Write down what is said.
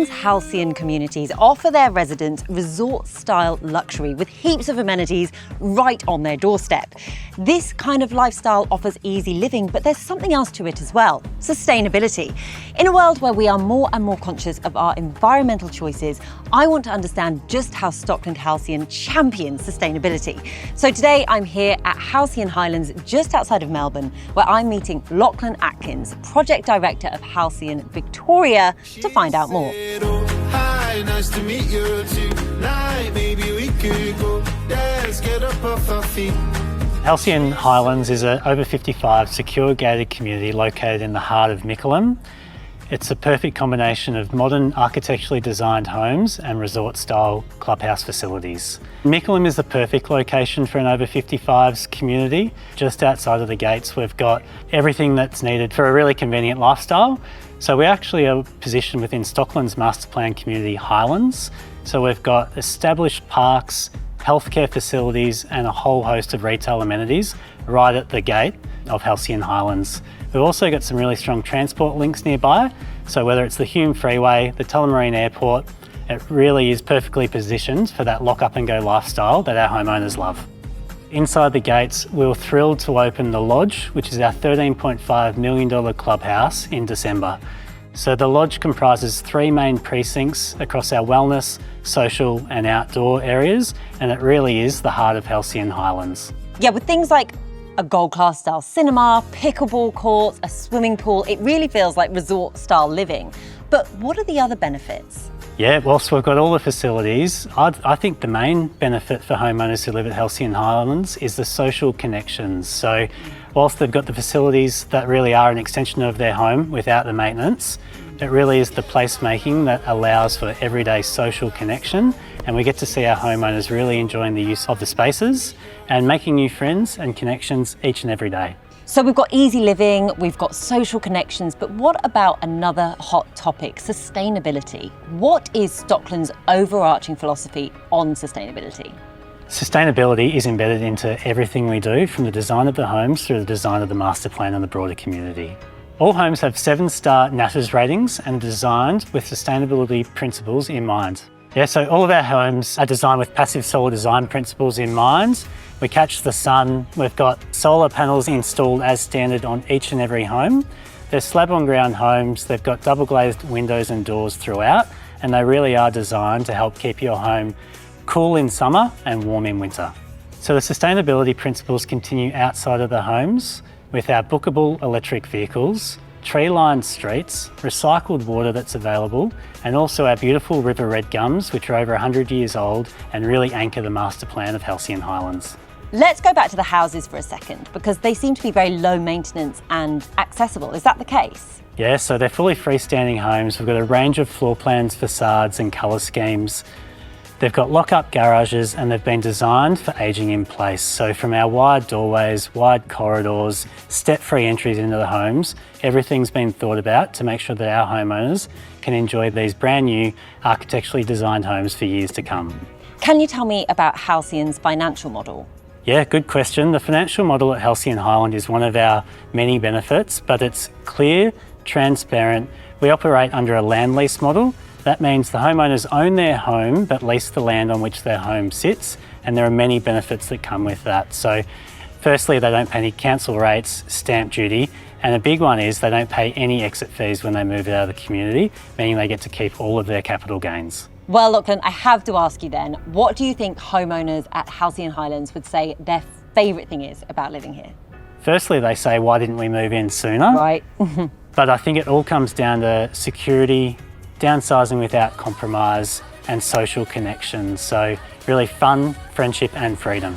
London's Halcyon communities offer their residents resort-style luxury with heaps of amenities right on their doorstep. This kind of lifestyle offers easy living, but there's something else to it as well: sustainability. In a world where we are more and more conscious of our environmental choices, I want to understand just how Stockland Halcyon champions sustainability. So today I'm here at Halcyon Highlands, just outside of Melbourne, where I'm meeting Lachlan Atkins, Project Director of Halcyon Victoria, to find out more. Hi, nice to meet you tonight. Maybe we could go dance, get up off our feet. Halcyon Highlands is an over 55 secure gated community located in the heart of Mickelham. It's a perfect combination of modern architecturally designed homes and resort-style clubhouse facilities. Mickelham is the perfect location for an over 55s community. Just outside of the gates, we've got everything that's needed for a really convenient lifestyle. So we actually are positioned within Stockland's master plan community Highlands. So we've got established parks, healthcare facilities and a whole host of retail amenities right at the gate of Halcyon Highlands. We've also got some really strong transport links nearby, so whether it's the Hume Freeway, the Tullamarine Airport, it really is perfectly positioned for that lock up and go lifestyle that our homeowners love. Inside the gates, we were thrilled to open the Lodge, which is our $13.5 million clubhouse, in December. So the Lodge comprises 3 main precincts across our wellness, social and outdoor areas, and it really is the heart of Halcyon Highlands. Yeah, with things like a gold class style cinema, pickleball courts, a swimming pool, it really feels like resort style living. But what are the other benefits? Yeah, whilst we've got all the facilities, I think the main benefit for homeowners who live at Halcyon Highlands is the social connections. So whilst they've got the facilities that really are an extension of their home without the maintenance, it really is the placemaking that allows for everyday social connection, and we get to see our homeowners really enjoying the use of the spaces and making new friends and connections each and every day. So we've got easy living, we've got social connections, but what about another hot topic, sustainability? What is Stockland's overarching philosophy on sustainability? Sustainability is embedded into everything we do, from the design of the homes through the design of the master plan and the broader community. All homes have 7-star NATAS ratings and are designed with sustainability principles in mind. Yeah, so all of our homes are designed with passive solar design principles in mind. We catch the sun, we've got solar panels installed as standard on each and every home. They're slab on ground homes, they've got double glazed windows and doors throughout, and they really are designed to help keep your home cool in summer and warm in winter. So the sustainability principles continue outside of the homes with our bookable electric vehicles, tree-lined streets, recycled water that's available, and also our beautiful river red gums, which are over 100 years old and really anchor the master plan of Halcyon Highlands. Let's go back to the houses for a second, because they seem to be very low maintenance and accessible. Is that the case? Yeah, so they're fully freestanding homes. We've got a range of floor plans, facades and colour schemes. They've got lock-up garages and they've been designed for ageing in place. So from our wide doorways, wide corridors, step-free entries into the homes, everything's been thought about to make sure that our homeowners can enjoy these brand new architecturally designed homes for years to come. Can you tell me about Halcyon's financial model? Yeah, good question. The financial model at Halcyon Highland is one of our many benefits, but it's clear, transparent. We operate under a land lease model. That means the homeowners own their home but lease the land on which their home sits, and there are many benefits that come with that. So firstly, they don't pay any council rates, stamp duty, and a big one is they don't pay any exit fees when they move out of the community, meaning they get to keep all of their capital gains. Well, Lachlan, I have to ask you then, what do you think homeowners at Halcyon Highlands would say their favourite thing is about living here? Firstly, they say, why didn't we move in sooner? Right. But I think it all comes down to security, downsizing without compromise, and social connections. So really fun, friendship and freedom.